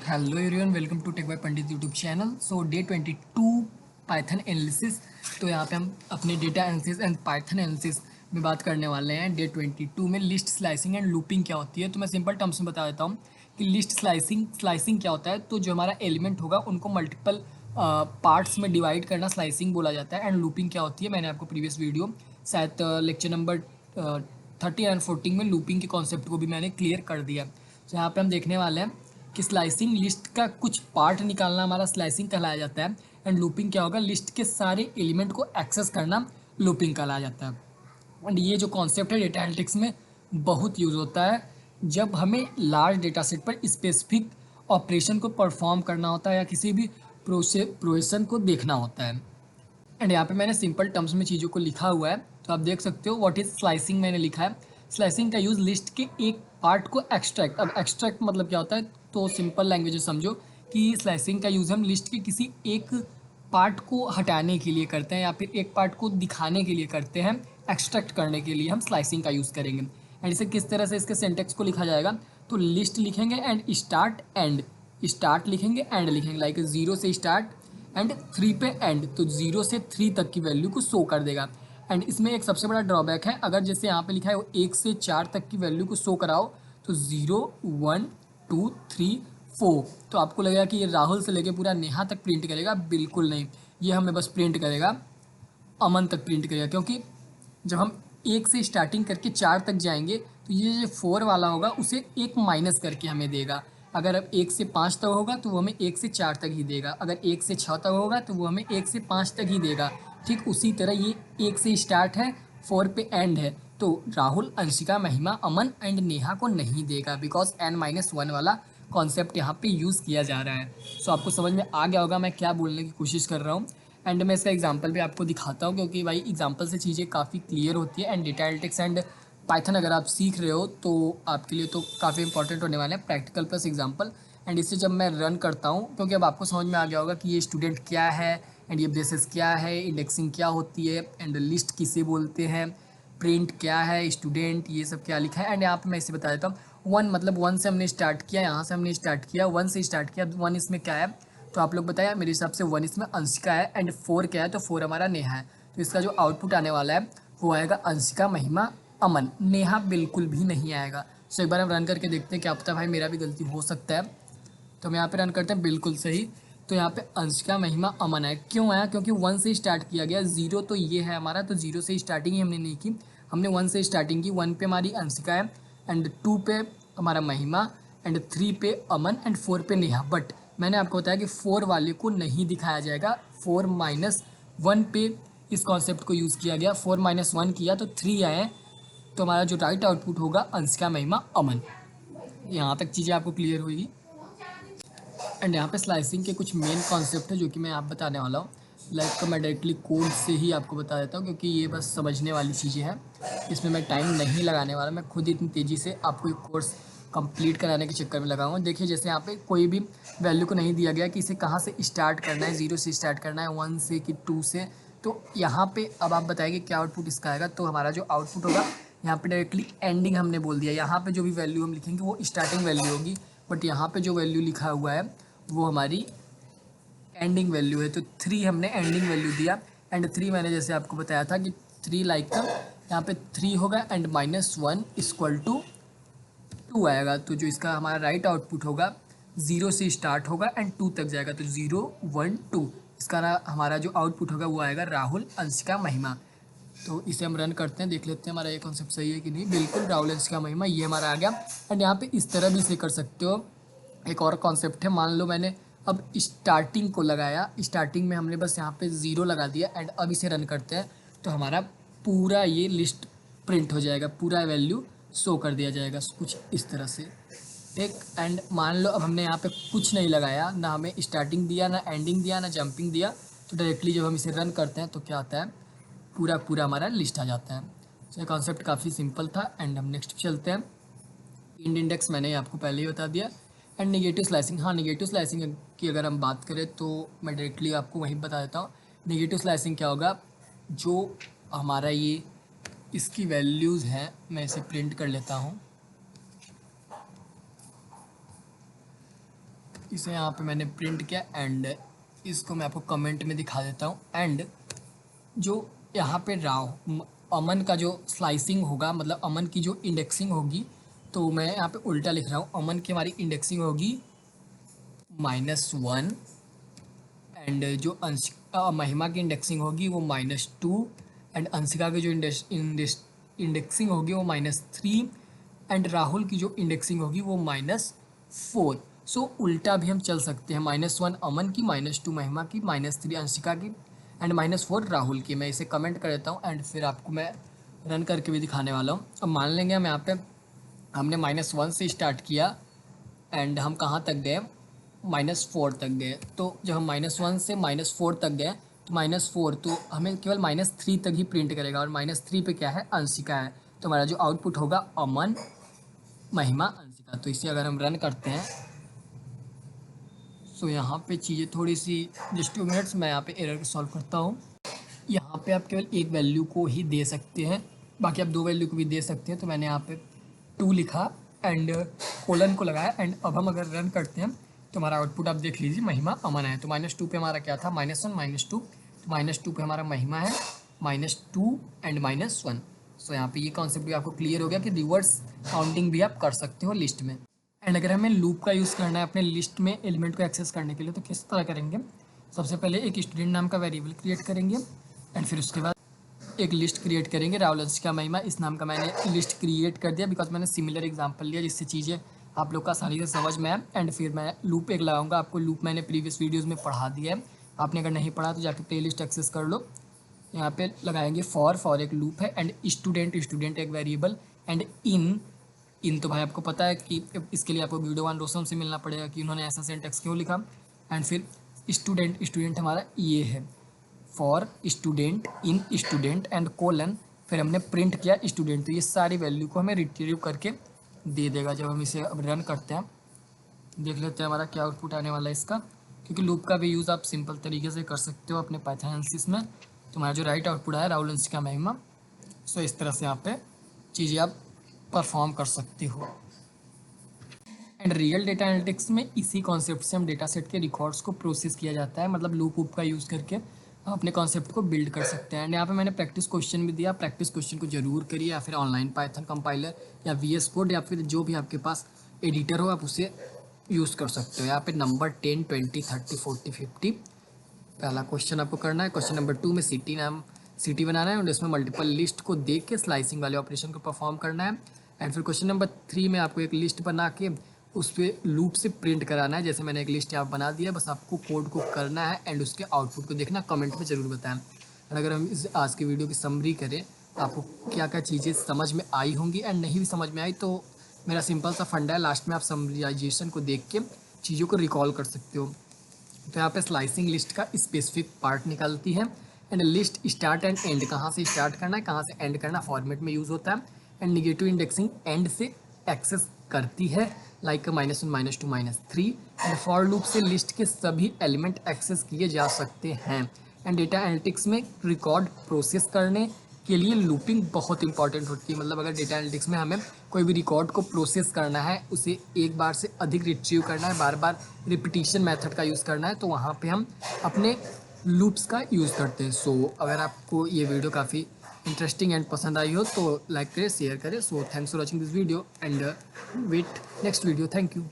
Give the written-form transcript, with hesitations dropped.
Hello everyone, welcome to tech by Pandit YouTube channel. So day 22 Python analysis. तो यहाँ पे हम अपने data analysis and Python analysis में बात करने वाले हैं। डे 22 में लिस्ट स्लाइसिंग एंड लूपिंग क्या होती है। तो मैं सिंपल टर्म्स में बता देता हूँ कि लिस्ट स्लाइसिंग क्या होता है। तो जो हमारा एलिमेंट होगा उनको मल्टीपल पार्ट्स में डिवाइड करना स्लाइसिंग बोला जाता है। एंड लूपिंग क्या होती है, मैंने आपको प्रीवियस वीडियो शायद लेक्चर नंबर 13 एंड 14 में लूपिंग के कॉन्सेप्ट को भी मैंने क्लियर कर दिया। तो यहाँ पे हम देखने वाले हैं कि स्लाइसिंग लिस्ट का कुछ पार्ट निकालना हमारा स्लाइसिंग कहलाया जाता है। एंड लूपिंग क्या होगा, लिस्ट के सारे एलिमेंट को एक्सेस करना लूपिंग कहलाया जाता है। एंड ये जो कॉन्सेप्ट है डेटा एनालिटिक्स में बहुत यूज़ होता है जब हमें लार्ज डेटा सेट पर स्पेसिफिक ऑपरेशन को परफॉर्म करना होता है या किसी भी प्रोसेसन को देखना होता है। एंड यहाँ पे मैंने सिंपल टर्म्स में चीज़ों को लिखा हुआ है, तो आप देख सकते हो व्हाट इज स्लाइसिंग मैंने लिखा है। स्लाइसिंग का यूज़ लिस्ट के एक पार्ट को एक्सट्रैक्ट। अब एक्सट्रैक्ट मतलब क्या होता है, तो सिंपल लैंग्वेज में समझो कि स्लाइसिंग का यूज़ हम लिस्ट के किसी एक पार्ट को हटाने के लिए करते हैं या फिर एक पार्ट को दिखाने के लिए करते हैं। एक्सट्रैक्ट करने के लिए हम स्लाइसिंग का यूज़ करेंगे। एंड इसे किस तरह से इसके सिंटेक्स को लिखा जाएगा, तो लिस्ट लिखेंगे एंड स्टार्ट एंड, स्टार्ट लिखेंगे एंड लिखेंगे, लाइक 0 से स्टार्ट एंड 3 पे एंड, तो 0 से 3 तक की वैल्यू को शो कर देगा। एंड इसमें एक सबसे बड़ा ड्रॉबैक है, अगर जैसे यहाँ पे लिखा है 1 से 4 तक की वैल्यू को शो कराओ तो 0 1 2 3 4, तो आपको लगेगा कि ये राहुल से लेके पूरा नेहा तक प्रिंट करेगा। बिल्कुल नहीं, ये हमें बस प्रिंट करेगा अमन तक प्रिंट करेगा, क्योंकि जब हम 1 से स्टार्टिंग करके 4 तक जाएंगे तो ये जो 4 वाला होगा उसे एक माइनस करके हमें देगा। अगर अब 1 से 5 तक होगा तो वो हमें 1 से 4 तक ही देगा। अगर 1 से 6 तक होगा तो वो हमें 1 से 5 तक ही देगा। ठीक उसी तरह ये 1 से स्टार्ट है, 4 पे एंड है, तो राहुल, अंशिका, महिमा, अमन एंड नेहा को नहीं देगा, बिकॉज n-1 वाला कॉन्सेप्ट यहाँ पे यूज़ किया जा रहा है। सो आपको समझ में आ गया होगा मैं क्या बोलने की कोशिश कर रहा हूँ। एंड मैं इसका एग्जांपल भी आपको दिखाता हूँ, क्योंकि भाई एग्जांपल से चीज़ें काफ़ी क्लियर होती है। And data analytics and Python अगर आप सीख रहे हो तो आपके लिए तो काफ़ी इंपॉर्टेंट होने वाले हैं, प्रैक्टिकल प्लस एग्जांपल। एंड इससे जब मैं रन करता हूँ, क्योंकि अब आपको समझ में आ गया होगा कि ये स्टूडेंट क्या है एंड ये बेसिस क्या है, इंडेक्सिंग क्या होती है एंड लिस्ट किसे बोलते हैं, प्रिंट क्या है, स्टूडेंट, ये सब क्या लिखा है। एंड यहाँ पे मैं इसे बता देता हूँ। 1 मतलब 1 से हमने स्टार्ट किया, यहाँ से हमने स्टार्ट किया, 1 से स्टार्ट किया। 1 इसमें क्या है, तो आप लोग बताया, मेरे हिसाब से 1 इसमें अंशिका है एंड 4 क्या है, तो 4 हमारा नेहा है। तो इसका जो आउटपुट आने वाला है वो आएगा अंशिका, महिमा, अमन। नेहा बिल्कुल भी नहीं आएगा। सो एक बार हम रन करके देखते हैं, क्या पता भाई मेरा भी गलती हो सकता है। तो हम यहाँ पे रन करते हैं, बिल्कुल सही। तो यहाँ पे अंशिका, महिमा, अमन है। क्यों आया, क्योंकि 1 से स्टार्ट किया गया। 0 तो ये है हमारा, तो 0 से स्टार्टिंग ही हमने नहीं की, हमने 1 से स्टार्टिंग की। 1 पे हमारी अंशिका है एंड 2 पे हमारा महिमा एंड 3 पे अमन एंड 4 पे नेहा। बट मैंने आपको बताया कि 4 वाले को नहीं दिखाया जाएगा। 4-1 पे इस कॉन्सेप्ट को यूज़ किया गया। 4-1 किया तो 3 आए, तो हमारा जो राइट आउटपुट होगा अंशिका, महिमा, अमन। यहाँ तक चीज़ें आपको क्लियर होगी। एंड यहाँ पे स्लाइसिंग के कुछ मेन कॉन्सेप्ट है जो कि मैं आप बताने वाला हूँ। लाइक मैं डायरेक्टली कोड से ही आपको बता देता हूँ, क्योंकि ये बस समझने वाली चीज़ें हैं, इसमें मैं टाइम नहीं लगाने वाला। मैं खुद इतनी तेज़ी से आपको एक कोर्स कंप्लीट कराने के चक्कर में लगा हूँ। देखिए जैसे यहाँ पे कोई भी वैल्यू को नहीं दिया गया कि इसे कहाँ से स्टार्ट करना है, 0 से स्टार्ट करना है, 1 से कि 2 से। तो यहाँ पे अब आप बताइए क्या आउटपुट इसका आएगा। तो हमारा जो आउटपुट होगा, यहाँ पे डायरेक्टली एंडिंग हमने बोल दिया। यहाँ पे जो भी वैल्यू हम लिखेंगे वो स्टार्टिंग वैल्यू होगी, बट यहाँ पे जो वैल्यू लिखा हुआ है वो हमारी एंडिंग वैल्यू है। तो 3 हमने एंडिंग वैल्यू दिया। एंड 3 मैंने जैसे आपको बताया था कि 3 लाइक का यहाँ पे 3 होगा एंड -1 इक्वल टू 2 आएगा। तो जो इसका हमारा राइट आउटपुट होगा, 0 से स्टार्ट होगा एंड 2 तक जाएगा, तो 0 1 2। इसका हमारा जो आउटपुट होगा वो आएगा राहुल, अंशिका, महिमा। तो इसे हम रन करते हैं, देख लेते हैं हमारा ये कॉन्सेप्ट सही है कि नहीं। बिल्कुल, राहुल, अंशिका, महिमा, ये हमारा आ गया। एंड यहाँ पे इस तरह भी इसे कर सकते हो। एक और कॉन्सेप्ट है, मान लो मैंने अब स्टार्टिंग को लगाया, स्टार्टिंग में हमने बस यहाँ पे 0 लगा दिया एंड अब इसे रन करते हैं तो हमारा पूरा ये लिस्ट प्रिंट हो जाएगा, पूरा वैल्यू शो कर दिया जाएगा कुछ इस तरह से। ठीक, एंड मान लो अब हमने यहाँ पे कुछ नहीं लगाया, ना हमें स्टार्टिंग दिया, ना एंडिंग दिया, ना जंपिंग दिया, तो डायरेक्टली जब हम इसे रन करते हैं तो क्या आता है, पूरा पूरा हमारा लिस्ट आ जाता है। तो ये कॉन्सेप्ट काफ़ी सिंपल था। एंड हम नेक्स्ट चलते हैं। इंड इंडेक्स मैंने आपको पहले ही बता दिया। एंड नेगेटिव स्लाइसिंग, हाँ नेगेटिव स्लाइसिंग की अगर हम बात करें तो मैं डायरेक्टली आपको वहीं बता देता हूँ। नेगेटिव स्लाइसिंग क्या होगा, जो हमारा ये इसकी वैल्यूज़ हैं, मैं इसे प्रिंट कर लेता हूँ। इसे यहाँ पे मैंने प्रिंट किया एंड इसको मैं आपको कमेंट में दिखा देता हूँ। एंड जो यहाँ पे अमन का जो स्लाइसिंग होगा, मतलब अमन की जो इंडेक्सिंग होगी, तो मैं यहाँ पे उल्टा लिख रहा हूँ। अमन की हमारी इंडेक्सिंग होगी -1 एंड जो महिमा की इंडेक्सिंग होगी वो -2 एंड अंशिका की जो इंडेक्सिंग होगी वो -3 एंड राहुल की जो इंडेक्सिंग होगी वो -4। सो उल्टा भी हम चल सकते हैं, -1 अमन की, -2 महिमा की, -3 अंशिका की एंड -4 राहुल की। मैं इसे कमेंट कर देता हूँ एंड फिर आपको मैं रन करके भी दिखाने वाला हूँ। अब मान लेंगे हम यहाँ पे हमने -1 से स्टार्ट किया एंड हम कहाँ तक गए, -4 तक गए। तो जब हम -1 से -4 तक गए तो -4 तो हमें केवल -3 तक ही प्रिंट करेगा और -3 पे क्या है, अंशिका है। तो हमारा जो आउटपुट होगा अमन महिमा अंशिका। तो इसे अगर हम रन करते हैं तो यहाँ पे चीज़ें थोड़ी सी, जस्ट 2 मिनट्स, मैं यहाँ पे एरर को सॉल्व करता हूँ। यहाँ पे आप केवल एक वैल्यू को ही दे सकते हैं, बाकी आप 2 वैल्यू को भी दे सकते हैं। तो मैंने यहाँ पे 2 लिखा एंड कोलन को लगाया एंड अब हम अगर रन करते हैं तो हमारा आउटपुट आप देख लीजिए, महिमा अमन है। तो -2 पे हमारा क्या था, -1 -2, तो -2 पे हमारा महिमा है, -2 एंड -1। सो यहाँ पे ये कॉन्सेप्ट भी आपको क्लियर हो गया कि रिवर्स काउंटिंग भी आप कर सकते हो लिस्ट में। एंड अगर हमें लूप का यूज़ करना है अपने लिस्ट में एलिमेंट को एक्सेस करने के लिए तो किस तरह करेंगे। सबसे पहले एक स्टूडेंट नाम का वेरिएबल क्रिएट करेंगे एंड फिर उसके बाद एक लिस्ट क्रिएट करेंगे, राहुल अंशिका महिमा, इस नाम का मैंने लिस्ट क्रिएट कर दिया बिकॉज मैंने सिमिलर एग्जांपल लिया जिससे चीज़ें आप लोग का आसानी से समझ में आए। एंड फिर मैं लूप एक लगाऊंगा, आपको लूप मैंने प्रीवियस वीडियोज़ में पढ़ा दिया है, आपने अगर नहीं पढ़ा तो जाके प्ले लिस्ट एक्सेस कर लो। यहाँ पे लगाएंगे फॉर एक लूप है एंड स्टूडेंट एक वेरिएबल एंड इन तो भाई आपको पता है कि इसके लिए आपको वीडियो 1 रोशम से मिलना पड़ेगा कि उन्होंने ऐसा सिंटैक्स क्यों लिखा। एंड फिर स्टूडेंट हमारा ये है, for student in student and colon, फिर हमने प्रिंट किया स्टूडेंट। तो ये सारी वैल्यू को हमें रिट्रीव करके दे देगा। जब हम इसे अब रन करते हैं देख लेते हैं हमारा क्या आउटपुट आने वाला है इसका, क्योंकि लूप का भी यूज़ आप सिंपल तरीके से कर सकते हो अपने पाइथन एनालिसिस में। तो हमारा जो राइट आउटपुट आया राहुल अंशिका महिमा। सो इस तरह से यहाँ पे चीज़ें आप परफॉर्म कर सकते हो। एंड रियल डेटा एनालिटिक्स में इसी कॉन्सेप्ट से हम डेटा सेट के रिकॉर्ड्स को प्रोसेस किया जाता है, मतलब लूप वूप का यूज़ करके हम अपने कॉन्सेप्ट को बिल्ड कर सकते हैं। एंड यहाँ पे मैंने प्रैक्टिस क्वेश्चन भी दिया, प्रैक्टिस क्वेश्चन को जरूर करिए, या फिर ऑनलाइन पाइथन कंपाइलर या VS कोड या फिर जो भी आपके पास एडिटर हो आप उसे यूज़ कर सकते हो। यहाँ पे नंबर 10, 20, 30, 40, 50 पहला क्वेश्चन आपको करना है। क्वेश्चन नंबर 2 में सिटी बनाना है और इसमें मल्टीपल लिस्ट को देख के स्लाइसिंग वाले ऑपरेशन को परफॉर्म करना है। एंड फिर क्वेश्चन नंबर 3 में आपको एक लिस्ट बना के उस पर लूप से प्रिंट कराना है। जैसे मैंने एक लिस्ट यहाँ बना दिया, बस आपको कोड को करना है एंड उसके आउटपुट को देखना, कमेंट में ज़रूर बताएं। और अगर हम इस आज की वीडियो की समरी करें तो आपको क्या क्या चीज़ें समझ में आई होंगी एंड नहीं भी समझ में आई तो मेरा सिंपल सा फंडा है, लास्ट में आप समराइजेशन को देख के चीज़ों को रिकॉल कर सकते हो। तो यहाँ पे स्लाइसिंग लिस्ट का स्पेसिफिक पार्ट निकालती है and list start and and, कहाँ से स्टार्ट करना है कहाँ से एंड करना फॉर्मेट में यूज़ होता है। एंड निगेटिव इंडेक्सिंग एंड से एक्सेस करती है, लाइक -1 -2 -3। एंड फॉर लूप से लिस्ट के सभी एलिमेंट एक्सेस किए जा सकते हैं। एंड डेटा एनालिटिक्स में रिकॉर्ड प्रोसेस करने के लिए लूपिंग बहुत इंपॉर्टेंट होती है। मतलब अगर डेटा एनालिटिक्स में हमें कोई भी रिकॉर्ड को प्रोसेस करना है, उसे एक बार से अधिक रिट्रीव करना है, बार बार रिपीटिशन मेथड का यूज़ करना है, तो वहाँ पे हम अपने लूप्स का यूज़ करते हैं। सो अगर आपको ये वीडियो काफ़ी इंटरेस्टिंग एंड पसंद आई हो तो लाइक करें, शेयर करें। So thanks for watching this video and wait next video. Thank you.